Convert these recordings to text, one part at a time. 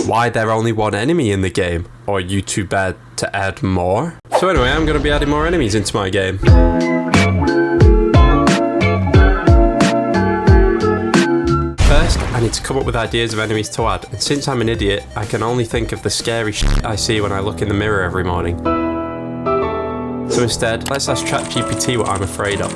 Why there only one enemy in the game? Or are you too bad to add more? So anyway, I'm going to be adding more enemies into my game. First, I need to come up with ideas of enemies to add, and since I'm an idiot, I can only think of the scary shit I see when I look in the mirror every morning. So instead, let's ask ChatGPT what I'm afraid of.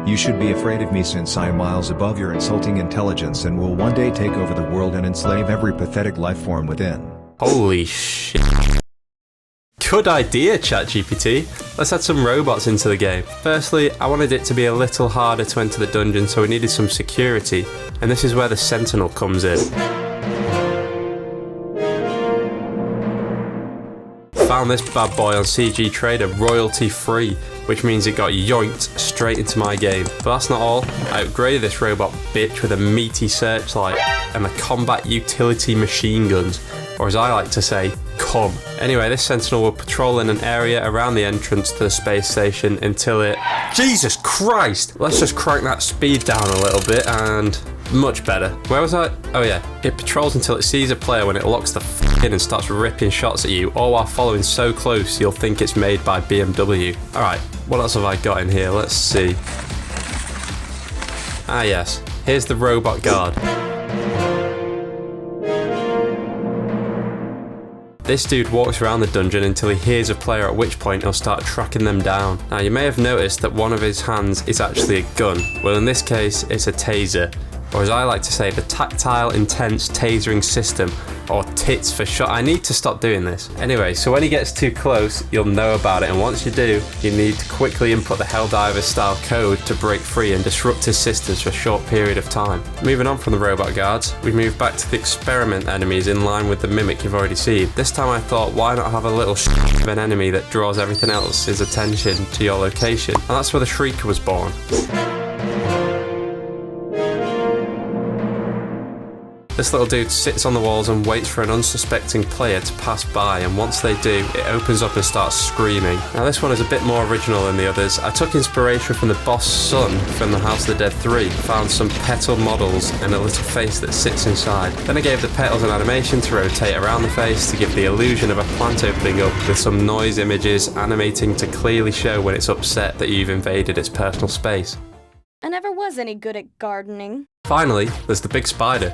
You should be afraid of me since I am miles above your insulting intelligence and will one day take over the world and enslave every pathetic life form within. Holy shit. Good idea, ChatGPT. Let's add some robots into the game. Firstly, I wanted it to be a little harder to enter the dungeon, so we needed some security, and this is where the Sentinel comes in. Found this bad boy on CG Trader royalty free, which means it got yoinked straight into my game. But that's not all. I upgraded this robot bitch with a meaty searchlight and the combat utility machine guns, or as I like to say, cum. Anyway, this Sentinel will patrol in an area around the entrance to the space station until it... Jesus Christ! Let's just crank that speed down a little bit and... Much better. Where was I? Oh yeah. It patrols until it sees a player when it locks the f in and starts ripping shots at you, all while following so close you'll think it's made by BMW. Alright, what else have I got in here? Let's see. Ah yes, here's the robot guard. This dude walks around the dungeon until he hears a player, at which point he'll start tracking them down. Now you may have noticed that one of his hands is actually a gun. Well, in this case it's a taser, or as I like to say, the Tactile Intense Tasering System, or TITS for short. I need to stop doing this. Anyway, so when he gets too close, you'll know about it, and once you do, you need to quickly input the Helldiver style code to break free and disrupt his systems for a short period of time. Moving on from the robot guards, we move back to the experiment enemies in line with the mimic you've already seen. This time I thought, why not have a little of an enemy that draws everything else's attention to your location? And that's where the Shrieker was born. This little dude sits on the walls and waits for an unsuspecting player to pass by, and once they do, it opens up and starts screaming. Now this one is a bit more original than the others. I took inspiration from the boss son from the House of the Dead 3, found some petal models and a little face that sits inside. Then I gave the petals an animation to rotate around the face to give the illusion of a plant opening up, with some noise images animating to clearly show when it's upset that you've invaded its personal space. I never was any good at gardening. Finally, there's the big spider.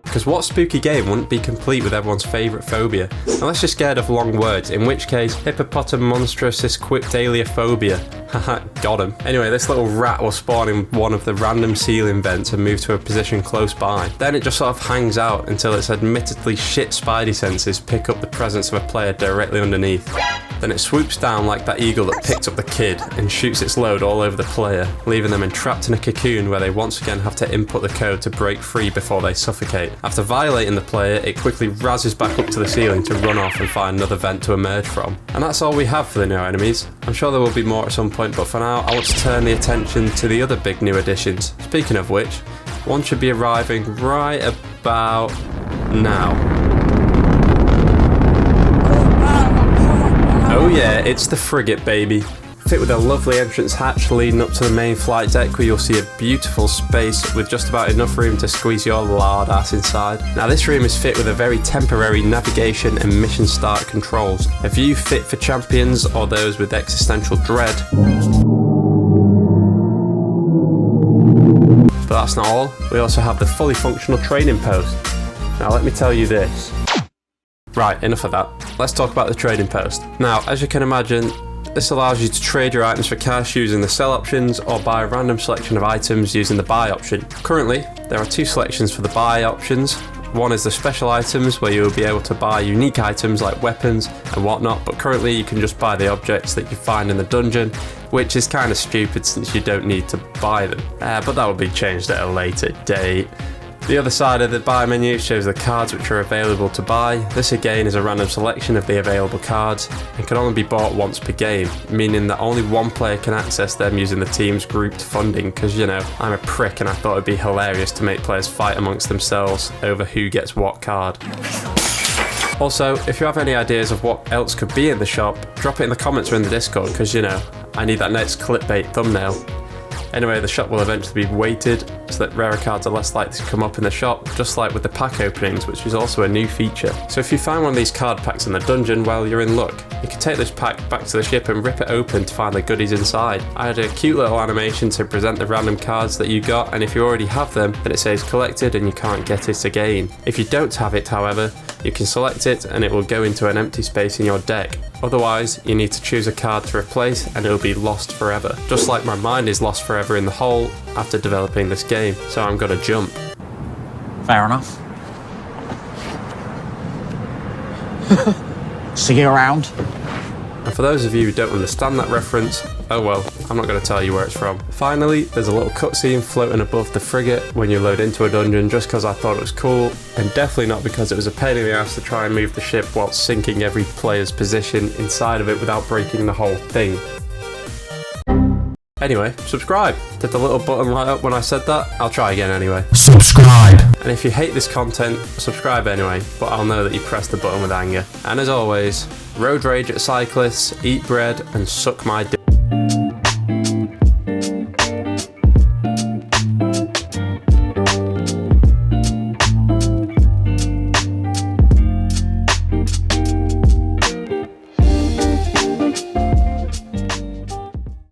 Because what spooky game wouldn't be complete with everyone's favourite phobia? Unless you're scared of long words, in which case, hippopotamonstrosisquipedaliophobia. Haha, got him. Anyway, this little rat will spawn in one of the random ceiling vents and move to a position close by. Then it just sort of hangs out until its admittedly shit spidey senses pick up the presence of a player directly underneath. Then it swoops down like that eagle that picked up the kid and shoots its load all over the player, leaving them entrapped in a cocoon where they once again have to input the code to break free before they suffocate. After violating the player, it quickly razzes back up to the ceiling to run off and find another vent to emerge from. And that's all we have for the new enemies. I'm sure there will be more at some point, but for now I want to turn the attention to the other big new additions. Speaking of which, one should be arriving right about now. Oh yeah, it's the frigate, baby. Fit with a lovely entrance hatch leading up to the main flight deck, where you'll see a beautiful space with just about enough room to squeeze your lard ass inside. Now this room is fit with a very temporary navigation and mission start controls, a view fit for champions or those with existential dread. But that's not all, we also have the fully functional trading post. Now let me tell you this. Right, enough of that. Let's talk about the trading post. Now, as you can imagine, this allows you to trade your items for cash using the sell options or buy a random selection of items using the buy option. Currently, there are two selections for the buy options. One is the special items, where you will be able to buy unique items like weapons and whatnot, but currently you can just buy the objects that you find in the dungeon, which is kind of stupid since you don't need to buy them. But that will be changed at a later date. The other side of the buy menu shows the cards which are available to buy. This again is a random selection of the available cards and can only be bought once per game, meaning that only one player can access them using the team's grouped funding, because, you know, I'm a prick and I thought it'd be hilarious to make players fight amongst themselves over who gets what card. Also, if you have any ideas of what else could be in the shop, drop it in the comments or in the Discord, because, you know, I need that next clickbait thumbnail. Anyway, the shop will eventually be weighted so that rarer cards are less likely to come up in the shop, just like with the pack openings, which is also a new feature. So if you find one of these card packs in the dungeon, well, you're in luck. You can take this pack back to the ship and rip it open to find the goodies inside. I had a cute little animation to present the random cards that you got, and if you already have them, then it says collected and you can't get it again. If you don't have it, however, you can select it and it will go into an empty space in your deck. Otherwise, you need to choose a card to replace and it will be lost forever. Just like my mind is lost forever in the hole after developing this game, so I'm gonna jump. Fair enough. See you around. And for those of you who don't understand that reference, oh well, I'm not going to tell you where it's from. Finally, there's a little cutscene floating above the frigate when you load into a dungeon just because I thought it was cool, and definitely not because it was a pain in the ass to try and move the ship while syncing every player's position inside of it without breaking the whole thing. Anyway, subscribe. Did the little button light up when I said that? I'll try again anyway. Subscribe! And if you hate this content, subscribe anyway, but I'll know that you pressed the button with anger. And as always, road rage at cyclists, eat bread, and suck my dick.